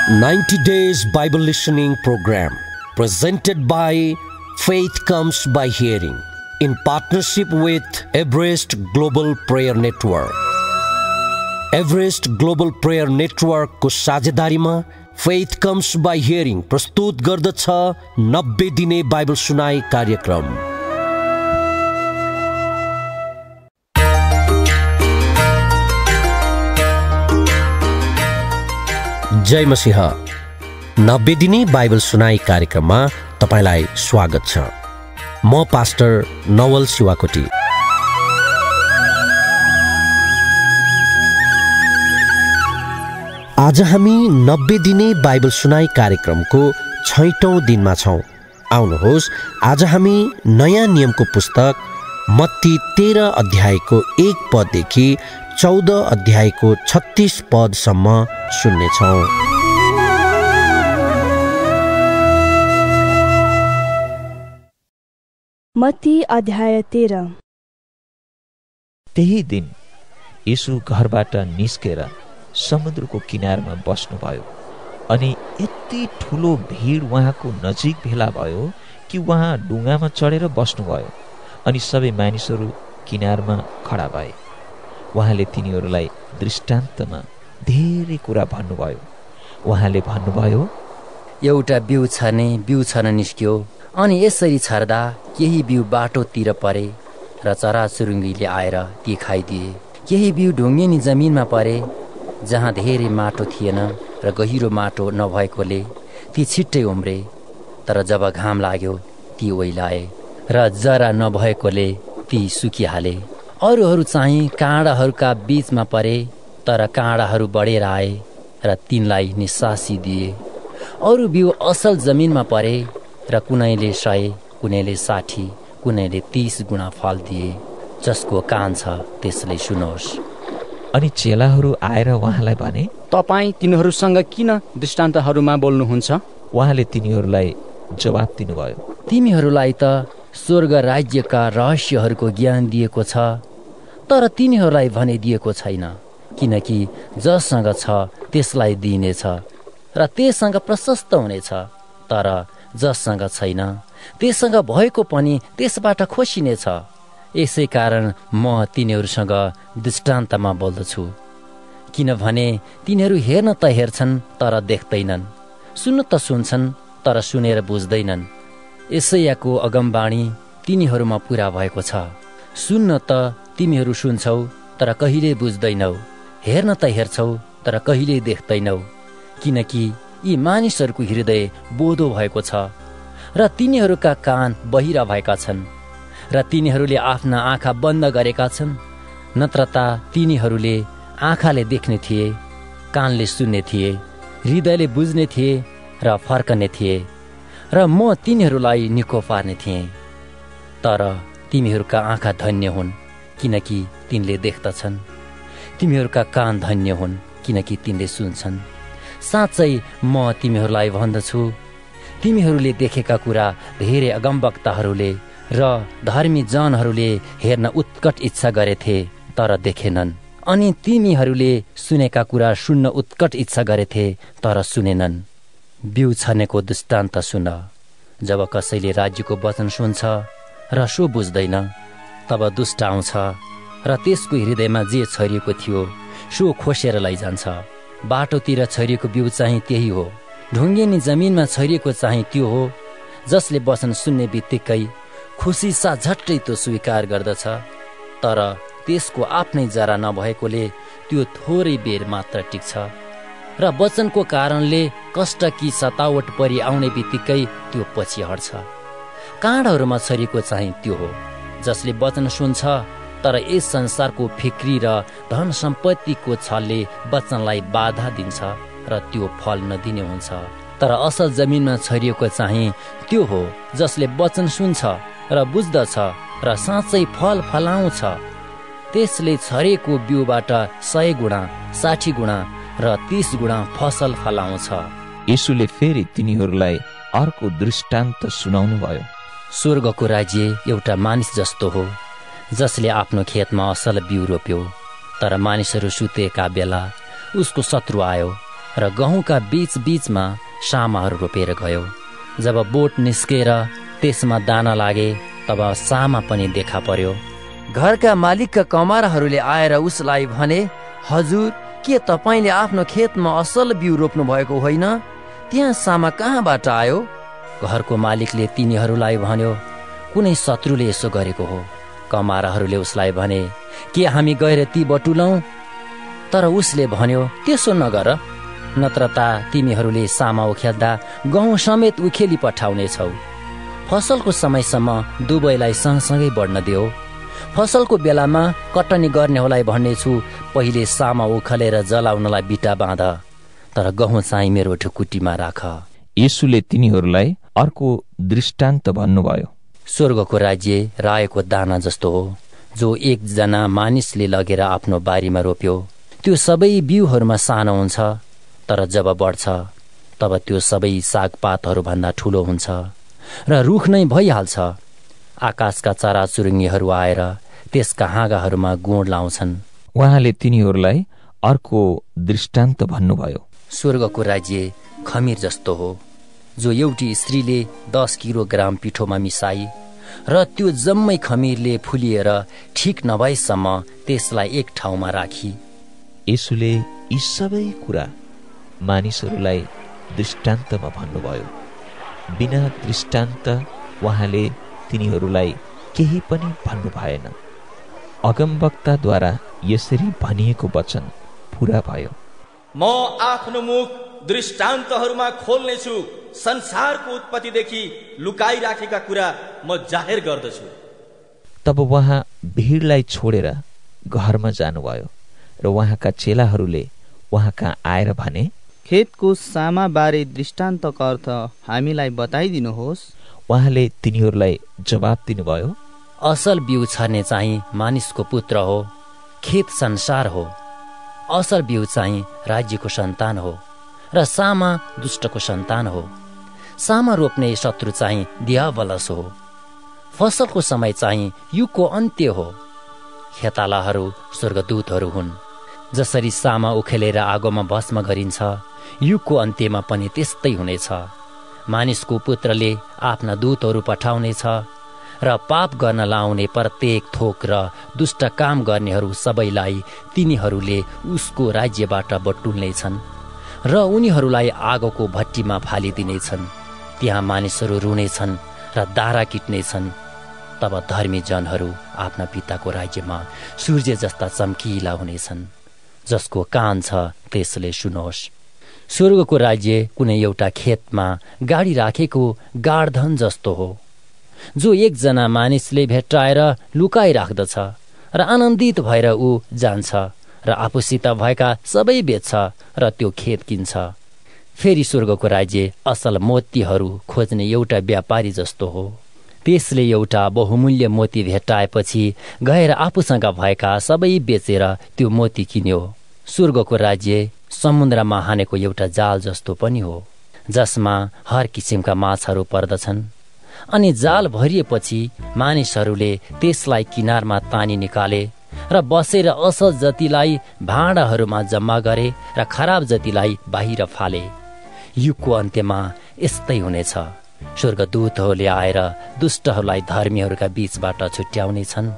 90 Days Bible Listening Program presented by Faith Comes by Hearing in partnership with Everest Global Prayer Network. Everest Global Prayer Network को साझेदारीमा Faith Comes by Hearing प्रस्तुत गर्दछ 90 दिने Bible सुनाई कार्यक्रम। जय मसीह। 90 दिने Bible सुनाई कार्यक्रममा तपाईलाई स्वागत छ। म पास्टर नवल शिवाकोटी। आज हामी 90 दिने बाइबल सुनाई कार्यक्रमको 6औं दिनमा छौं। आउनुहोस् आज हामी नयाँ नियमको पुस्तक मत्ती 13 अध्यायको 1 पददेखि 14 अध्यायको 36 पदसम्म सुन्नेछौं। मत्ती अध्याय 13। त्यही दिन यीशु घरबाट निस्केर समुद्रको किनारमा बस्नुभयो अनि यति ठुलो भिड उहाँको नजिक भेला भयो कि उहाँ डुङ्गामा चढेर बस्नुभयो अनि सबै मानिसहरू किनारमा खडा भए। उहाँले तिनीहरूलाई दृष्टान्तमा धेरै कुरा भन्नुभयो। उहाँले भन्नुभयो, एउटा बिउ छर्न निस्क्यो अनि यसरी छर्दा केही बिउ बाटोतिर परे र चराचुरुङ्गीले आएर ती खाइदिए। केही बिउ ढुङ्गेनी जमिनमा परे जहाँ धेरै माटो थिएन र गहिरो माटो नभएकोले ती छिट्टै उम्रे, तर जब घाम लाग्यो ती ओइलाए र जरा नभएकोले ती सुकिहाले। अरूहरू चाहिँ काँडाहरूका बीचमा परे, तर काँडाहरू बढेर आए र तिनलाई निसासी दिए। अरू बिउ असल जमिनमा परे र कुनैले 100, कुनैले 60, कुनैले 30 गुणा फल दिए। जसको कान छ त्यसले सुनोस्। अनि चेलाहरू आएर उहाँलाई भने, तपाईँ तिनीहरूसँग किन दृष्टान्तहरूमा बोल्नुहुन्छ? उहाँले तिनीहरूलाई जवाब दिनुभयो, तिमीहरूलाई त स्वर्ग राज्यका रहस्यहरूको ज्ञान दिएको छ, तर तिनीहरूलाई भने दिएको छैन। किनकि जससँग छ त्यसलाई दिइनेछ र त्यससँग प्रशस्त हुनेछ, तर जससँग छैन त्यससँग भएको पनि त्यसबाट खोसिनेछ। यसै कारण म तिनीहरूसँग दृष्टान्तमा बोल्दछु, किनभने तिनीहरू हेर्न त हेर्छन् तर देख्दैनन्, सुन्न त सुन्छन् तर सुनेर बुझ्दैनन्। यशायाको अगमबाणी तिनीहरूमा पूरा भएको छ। सुन्न त तिमीहरू सुन्छौ तर कहिले बुझ्दैनौ, हेर्न त हेर्छौ तर कहिले देख्दैनौ, किनकि यी मानिसहरूको हृदय बोधो भएको छ र तिनीहरूका कान बहिरा भएका छन् र तिनीहरूले आफ्ना आँखा बन्द गरेका छन्। नत्र त तिनीहरूले आँखाले देख्ने थिए, कानले सुन्ने थिए, हृदयले बुझ्ने थिए र फर्कने थिए र म तिनीहरूलाई निको पार्ने थिएँ। तर तिमीहरूका आँखा धन्य हुन् किनकि तिनले देख्दछन्, तिमीहरूका कान धन्य हुन् किनकि तिनले सुन्छन्। साँच्चै म तिमीहरूलाई भन्दछु, तिमीहरूले देखेका कुरा धेरै अगमवक्ताहरूले र धर्मी जनहरूले हेर्न उत्कट इच्छा गरेथे तर देखेनन्, अनि तिमीहरूले सुनेका कुरा सुन्न उत्कट इच्छा गरेथे तर सुनेनन्। बिउ छर्नेको दृष्टान्त सुन। जब कसैले राज्यको वचन सुन्छ र सो बुझ्दैन, तब दुष्ट आउँछ र त्यसको हृदयमा जे छरिएको थियो सो खोसेर लैजान्छ। बाटोतिर छरिएको बिउ चाहिँ त्यही हो। ढुङ्गेनी जमिनमा छरिएको चाहिँ त्यो हो जसले वचन सुन्ने बित्तिकै खुसी साथ झट्टै त्यो स्वीकार गर्दछ, तर त्यसको आफ्नै जरा नभएकोले त्यो थोरै बेर मात्र टिक्छ र वचनको कारणले कष्ट कि सतावट परि आउने बित्तिकै त्यो पछि हट्छ। काँडाहरूमा छरिएको चाहिँ त्यो हो जसले वचन सुन्छ, तर यस संसारको फिक्री र धन सम्पत्तिको छलले वचनलाई बाधा दिन्छ र त्यो फल नदिने हुन्छ। तर असल जमिनमा छरिएको चाहिँ त्यो हो जसले वचन सुन्छ र बुझ्दछ र साँच्चै फल फलाउँछ। त्यसले छरेको बिउबाट 100 गुणा, 60 गुणा र 30 गुणा फसल फलाउँछ। यीशुले फेरि तिनीहरूलाई अर्को दृष्टान्त सुनाउनु भयो। स्वर्गको राज्य एउटा मानिस जस्तो हो जसले आफ्नो खेतमा असल बिउ रोप्यो, तर मानिसहरू सुतेका बेला उसको शत्रु आयो र गहुँका बीचमा सामाहरू रोपेर गयो। जब बोट निस्केर त्यसमा दाना लागे तब सामा पनि देखा पर्यो। घरका मालिकका कमाराहरूले आएर उसलाई भने, हजुर, के तपाईँले आफ्नो खेतमा असल बिउ रोप्नु भएको होइन? त्यहाँ सामा कहाँबाट आयो? घरको मालिकले तिनीहरूलाई भन्यो, कुनै शत्रुले यसो गरेको हो। कमाराहरूले उसलाई भने, के हामी गएर ती बटुलौं? तर उसले भन्यो, त्यसो नगर, नत्र त तिमीहरूले सामा उखेल्दा गहुँ समेत उखेली पठाउनेछौ। फसलको समयसम्म दुवैलाई सँगसँगै बढ्न देऊ। फसलको बेलामा कटनी गर्नेहरूलाई भन्नेछु, पहिले सामा उखलेर जलाउनलाई बिटा बाँध, तर गहुँ चाहिँ मेरो ढुकुटीमा राख। येशूले तिनीहरूलाई अर्को दृष्टान्त भन्नुभयो। स्वर्गको राज्य रायोको दाना जस्तो हो, जो एकजना मानिसले लगेर आफ्नो बारीमा रोप्यो। त्यो सबै बिउहरूमा सानो हुन्छ, तर जब बढ्छ तब त्यो सबै सागपातहरूभन्दा ठुलो हुन्छ र रुख नै भइहाल्छ। आकाशका चराचुरुङ्गीहरू आएर त्यसका हाँगाहरूमा गुण लाउँछन्। उहाँले तिनीहरूलाई अर्को दृष्टान्त भन्नुभयो। स्वर्गको राज्य खमीर जस्तो हो, जो एउटी स्त्रीले 10 किलोग्राम पिठोमा मिसाई र त्यो जम्मै खमीरले फुलिएर ठिक नभएसम्म त्यसलाई एक ठाउँमा राखी। येशूले यी सबै कुरा मानिसहरूलाई दृष्टान्तमा भन्नुभयो। बिना दृष्टान्त उहाँले तिनीहरूलाई केही पनि भन्नु भएन। अगमवक्ताद्वारा यसरी भनिएको वचन पूरा भयो। म आफ्नो मुख दृष्टान्तहरूमा खोल्नेछु, संसारको उत्पत्तिदेखि लुकाई राखेका कुरा म जाहेर गर्दछु। तब उहाँ भिडलाई छोडेर घरमा जानुभयो र उहाँका चेलाहरूले उहाँ कहाँ आएर भने, खेतको सामा बारे दृष्टान्तको अर्थ हामीलाई बताइदिनुहोस्। उहाँले तिनीहरूलाई जवाब दिनुभयो, असल बिउ छर्ने चाहिँ मानिसको पुत्र हो। खेत संसार हो। असल बिउ चाहिँ राज्यको सन्तान हो र सामा दुष्टको सन्तान हो। सामा रोप्ने शत्रु चाहिँ दियावलस हो। फसलको समय चाहिँ युगको अन्त्य हो। खेतालाहरू स्वर्गदूतहरू हुन्। जसरी सामा उखेलेर आगोमा भस्म गरिन्छ, युगको अन्त्यमा पनि त्यस्तै हुनेछ। मानिसको पुत्रले आफ्ना दूतहरू पठाउनेछ र पाप गर्न लाउने प्रत्येक थोक र दुष्ट काम गर्नेहरू सबैलाई तिनीहरूले उसको राज्यबाट बटुल्नेछन् र उनीहरूलाई आगोको भट्टीमा फालिदिनेछन्। त्यहाँ मानिसहरू रुनेछन् र दारा किट्नेछन्। तब धर्मी जनहरू आफ्ना पिताको राज्यमा सूर्य जस्ता चम्किला हुनेछन्। जसको कान छ त्यसले सुनोस्। स्वर्गको राज्य कुनै एउटा खेतमा गाडी राखेको गाडधन जस्तो हो, जो एकजना मानिसले भेट्टाएर लुकाई राख्दछ र आनन्दित भएर ऊ जान्छ र आफूसित भएका सबै बेच्छ र त्यो खेत किन्छ। फेरि स्वर्गको राज्य असल मोतीहरू खोज्ने एउटा व्यापारी जस्तो हो। त्यसले एउटा बहुमूल्य मोती भेट्टाएपछि गएर आफूसँग भएका सबै बेचेर त्यो मोती किन्यो। स्वर्गको राज्य समुद्रमा हानेको एउटा जाल जस्तो पनि हो, जसमा हर किसिमका माछाहरू पर्दछन्। अनि जाल भरिएपछि मानिसहरूले त्यसलाई किनारमा तानी निकाले र बसेर असल जतिलाई भाँडाहरूमा जम्मा गरे र खराब जतिलाई बाहिर फाले। युगको अन्त्यमा यस्तै हुनेछ। स्वर्गदूतहरूले आएर दुष्टहरूलाई धर्मीहरूका बीचबाट छुट्याउनेछन्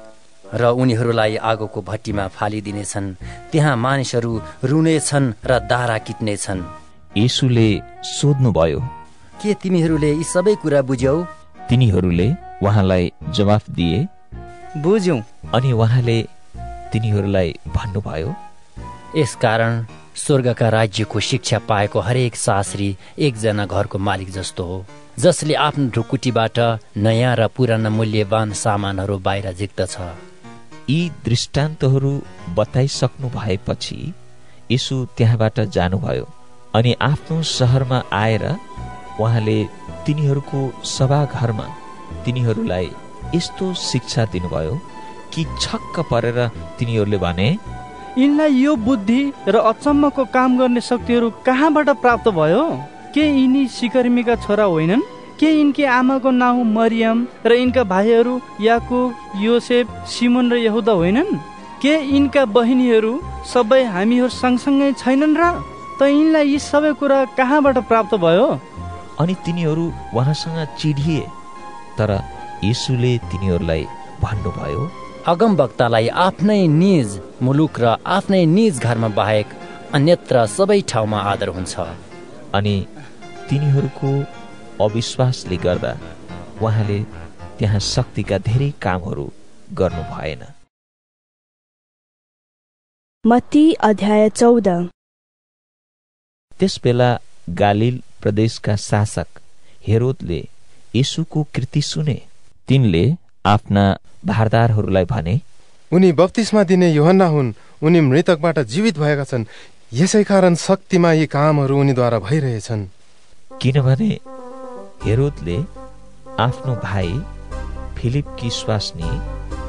र उनीहरूलाई आगोको भट्टीमा फालिदिनेछन्। त्यहाँ मानिसहरू रुनेछन् र दारा किट्नेछन्। येशूले सोध्नुभयो, के तिमीहरूले यी सबै कुरा बुझ्यौ? तिनीहरूले उहाँलाई जवाफ दिए, बुझ्यौं। अनि उहाँले तिनीहरूलाई भन्नुभयो, यसकारण स्वर्गका राज्यको शिक्षा पाएको हरेक शास्त्री एकजना घरको मालिक जस्तो हो, जसले आफ्नो ढुकुटीबाट नयाँ र पुराना मूल्यवान सामानहरू बाहिर झिक्दछ। यी दृष्टान्तहरू बताइसक्नु भएपछि येशू त्यहाँबाट जानुभयो अनि आफ्नो शहरमा आएर उहाँले तिनीहरूको सभाघरमा तिनीहरूलाई यस्तो शिक्षा दिनुभयो कि छक्क परेर तिनीहरूले भने, यिनलाई यो बुद्धि र अचम्मको काम गर्ने शक्तिहरू कहाँबाट प्राप्त भयो? के यिनी सिकर्मीका छोरा होइनन्? के यिनकी आमाको नाउँ मरियम र यिनका भाइहरू याकुब, योसेफ, सिमोन र यहुदा होइनन्? के यिनका बहिनीहरू सबै हामीहरू सँगसँगै छैनन् र? त यिनलाई यी सबै कुरा कहाँबाट प्राप्त भयो? अनि तिनीहरू उहाँसँग चिढिए। तर येशूले तिनीहरूलाई भन्नुभयो, अगमवक्तालाई आफ्नै निज मुलुक र आफ्नै निज घरमा बाहेक अन्यत्र सबै ठाउँमा आदर हुन्छ। अनि तिनीहरूको अविश्वासले गर्दा उहाँले त्यहाँ शक्तिका धेरै कामहरू गर्नु भएन। मत्ती अध्याय 14। त्यसबेला गालिल प्रदेशका शासक हेरोदले येशूको कृति सुने। तिनले आफ्ना भारदारहरूलाई भने, उनी बप्तिस्मा दिने यूहन्ना हुन्, उनी मृतकबाट जीवित भएका छन्, यसै कारण शक्तिमा यी कामहरू उनीद्वारा भइरहेछन्। किनभने हेरोदले आफ्नो भाइ फिलिपकी स्वास्नी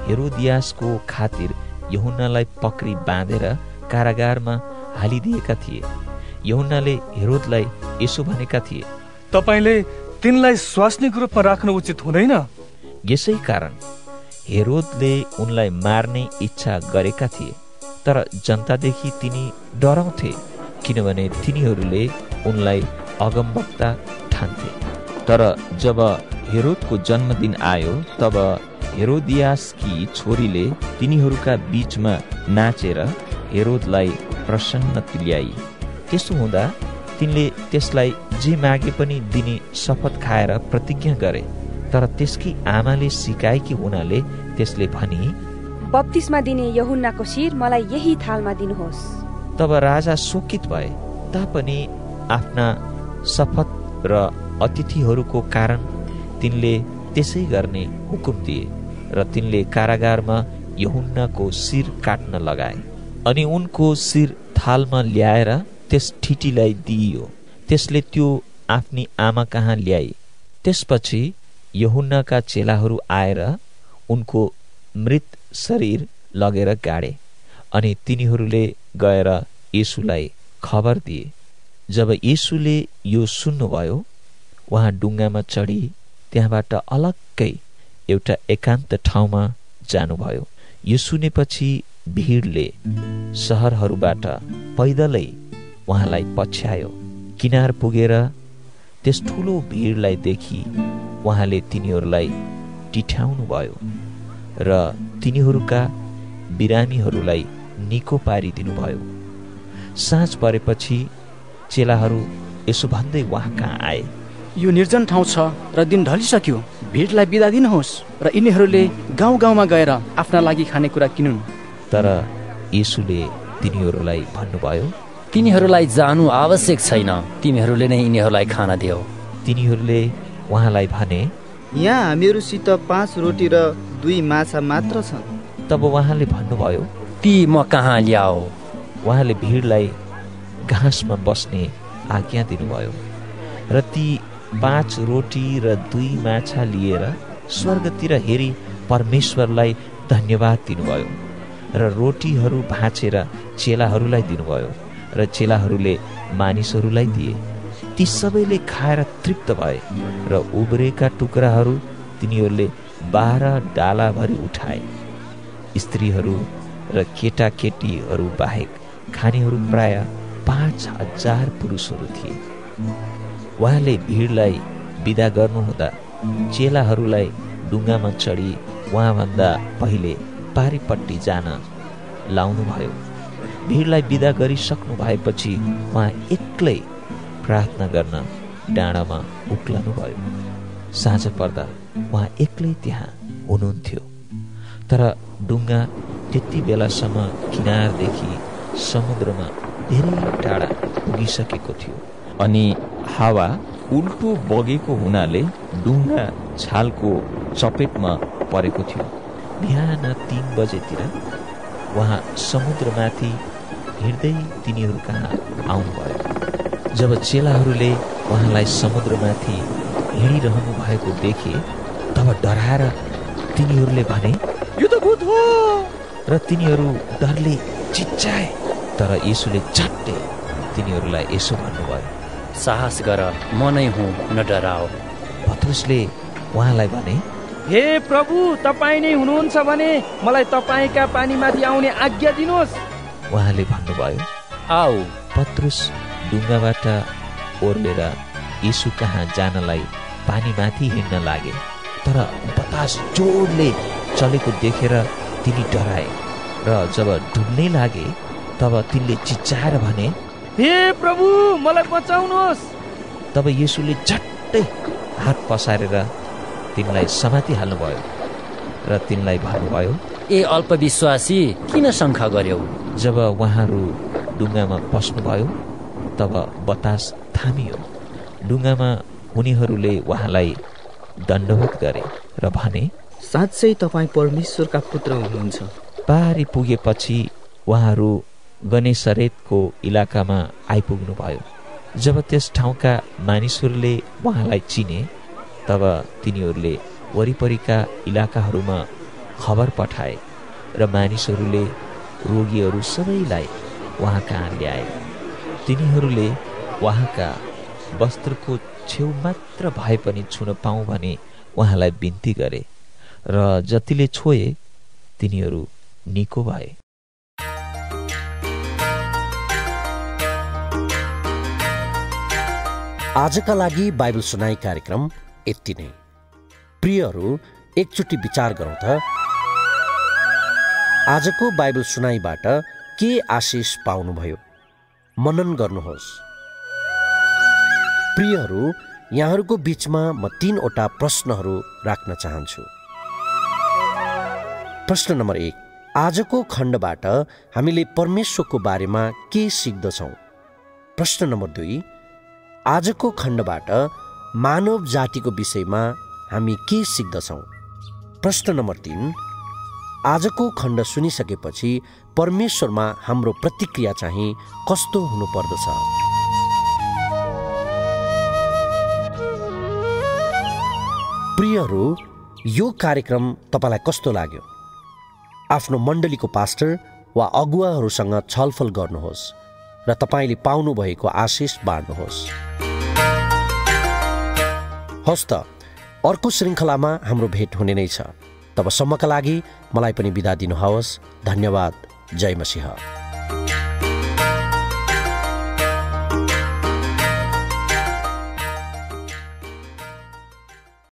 हेरोदियासको खातिर यूहन्नालाई पक्री बाँधेर कारागारमा हालिदिएका थिए। यूहन्नाले हेरोदलाई यसो भनेका थिए, तपाईले तिनलाई स्वास्नीको रूपमा राख्नु उचित हुँदैन। यसै कारण हेरोदले उनलाई मार्ने इच्छा गरेका थिए। तर जनतादेखि तिनी डराउँथे, किनभने तिनीहरूले उनलाई अगमवक्ता ठान्थे। तर जब हेरोदको जन्मदिन आयो तब हेरोदियासकी छोरीले तिनीहरूका बीचमा नाचेर हेरोदलाई प्रसन्न तुल्याई। त्यसो हुँदा तिनले त्यसलाई जे मागे पनि दिने शपथ खाएर प्रतिज्ञा गरे। तर त्यसकी आमाले सिकाएकी हुनाले त्यसले भनी, बप्तिस्मा दिने यूहन्नाको शिर मलाई यही थालमा दिनुहोस्। तब राजा शोकित भए, तापनि आफ्ना शपथ र अतिथिहरूको कारण तिनले त्यसै गर्ने हुकुम दिए र तिनले कारागारमा यूहन्नाको शिर काट्न लगाए। अनि उनको शिर थालमा ल्याएर त्यस ठिटीलाई दिइयो। त्यसले त्यो आफ्नी आमा कहाँ ल्याई। त्यसपछि यूहन्नाका चेलाहरू आएर उनको मृत शरीर लगेर गाडे। अनि तिनीहरूले गएर येशूलाई खबर दिए। जब येशूले यो सुन्नुभयो, उहाँ डुङ्गामा चढी त्यहाँबाट अलग्गै एउटा एकान्त ठाउँमा जानुभयो। यो सुनेपछि भिडले सहरहरूबाट पैदलै उहाँलाई पछ्यायो। किनार पुगेर त्यस ठुलो भिडलाई देखि उहाँले तिनीहरूलाई टिठ्याउनु भयो र तिनीहरूका बिरामीहरूलाई निको पारिदिनुभयो। साँझ परेपछि चेलाहरू यसो भन्दै उहाँ कहाँ आए, यो निर्जन ठाउँ छ र दिन ढलिसक्यो, भिडलाई बिदा दिनुहोस् र यिनीहरूले गाउँ गाउँमा गएर आफ्ना लागि खानेकुरा किनुन्। तर येशूले तिनीहरूलाई भन्नुभयो, तिनीहरूलाई जानु आवश्यक छैन, तिमीहरूले नै यिनीहरूलाई खाना देऊ। तिनीहरूले उहाँलाई भने, यहाँ हामीहरूसित 5 रोटी र 2 माछा मात्र छन्। तब उहाँले भन्नुभयो, ती म कहाँ ल्याऊ। उहाँले भिडलाई घाँसमा बस्ने आज्ञा दिनुभयो र ती 5 रोटी र 2 माछा लिएर स्वर्गतिर हेरी परमेश्वरलाई धन्यवाद दिनुभयो र रोटीहरू भाँचेर चेलाहरूलाई दिनुभयो र चेलाहरूले मानिसहरूलाई दिए। ती सबैले खाएर तृप्त भए र उब्रेका टुक्राहरू तिनीहरूले 12 डालाभरि उठाए। स्त्रीहरू र केटाकेटीहरू बाहेक खानेहरू प्राय 5000 पुरुषहरू थिए। उहाँले भिडलाई बिदा गर्नुहुँदा चेलाहरूलाई डुङ्गामा चढी उहाँभन्दा पहिले पारिपट्टि जान लाउनुभयो। भिडलाई बिदा गरिसक्नु भएपछि उहाँ एक्लै प्रार्थना गर्न डाँडामा उक्लनुभयो। साँझ पर्दा उहाँ एक्लै त्यहाँ हुनुहुन्थ्यो। तर डुङ्गा त्यति बेलासम्म किनारदेखि समुद्रमा धेरै टाढा पुगिसकेको थियो। अनि हावा उल्टो बगेको हुनाले डुङ्गा छालको चपेटमा परेको थियो। बिहान 3 बजेतिर उहाँ समुद्रमाथि हिँड्दै तिनीहरू कहाँ आउनुभयो। जब चेलाहरूले उहाँलाई समुद्रमाथि हिँडिरहनु भएको देखे तब डराएर तिनीहरूले भने, यो त भूत हो, र तिनीहरू डरले चिच्चाए। तर येशूले झट्टै तिनीहरूलाई यसो भन्नुभयो, साहस गर, म नै हुँ, न डराओ। पत्रुसले उहाँलाई भने, हे प्रभु, तपाईँ नै हुनुहुन्छ भने मलाई तपाईँका पानीमाथि आउने आज्ञा दिनुहोस्। उहाँले भन्नुभयो, आऊ। पत्रुस डुङ्गाबाट ओर्लेर यीशु कहाँ जानलाई पानीमाथि हिँड्न लागे, तर बतास जोडले चलेको देखेर तिनी डराए र जब डुब्नै लागे तब तिनले चिच्चाएर भने, हे प्रभु, मलाई बचाउनुहोस्। तब येशूले झट्टै हात पसारेर तिनलाई समातिहाल्नुभयो र तिनलाई भन्नुभयो, ए अल्पविश्वासी, किन शङ्का गर्यौ? जब उहाँहरू डुङ्गामा पस्नुभयो तब बतास थामियो। डुङ्गामा उनीहरूले उहाँलाई दण्डवत गरे र भने, साँच्चै तपाईँ परमेश्वरका पुत्र हुनुहुन्छ। पारी पुगेपछि उहाँहरू गनेसरेतको इलाकामा आइपुग्नुभयो। जब त्यस ठाउँका मानिसहरूले उहाँलाई चिने तब तिनीहरूले वरिपरिका इलाकाहरूमा खबर पठाए र मानिसहरूले रोगीहरू सबैलाई उहाँ कहाँ ल्याए। तिनीहरूले उहाँका वस्त्रको छेउ मात्र भए पनि छुन पाऊँ भने उहाँलाई बिन्ती गरे र जतिले छोए तिनीहरू निको भए। आजका लागि बाइबल सुनाई कार्यक्रम यति नै। प्रियहरू, एकचोटि विचार गरौँ त, आजको बाइबल सुनाईबाट के आशिष पाउनुभयो? मनन गर्नुहोस्। प्रियहरू, यहाँहरूको बीचमा म 3वटा प्रश्नहरू राख्न चाहन्छु। प्रश्न नम्बर 1, आजको खण्डबाट हामीले परमेश्वरको बारेमा के सिक्दछौँ? प्रश्न नम्बर 2, आजको खण्डबाट मानव जातिको विषयमा हामी के सिक्दछौँ? प्रश्न नम्बर 3, आजको खण्ड सुनिसकेपछि परमेश्वरमा हाम्रो प्रतिक्रिया चाहिँ कस्तो हुनुपर्दछ? प्रियहरू, यो कार्यक्रम तपाईँलाई कस्तो लाग्यो? आफ्नो मण्डलीको पास्टर वा अगुवाहरूसँग छलफल गर्नुहोस् र तपाईँले पाउनुभएको आशिष बाँड्नुहोस्। हस् त, अर्को श्रृङ्खलामा हाम्रो भेट हुने नै छ। तबसम्मका लागि मलाई पनि बिदा दिनुहोस्। धन्यवाद। जय मसीह।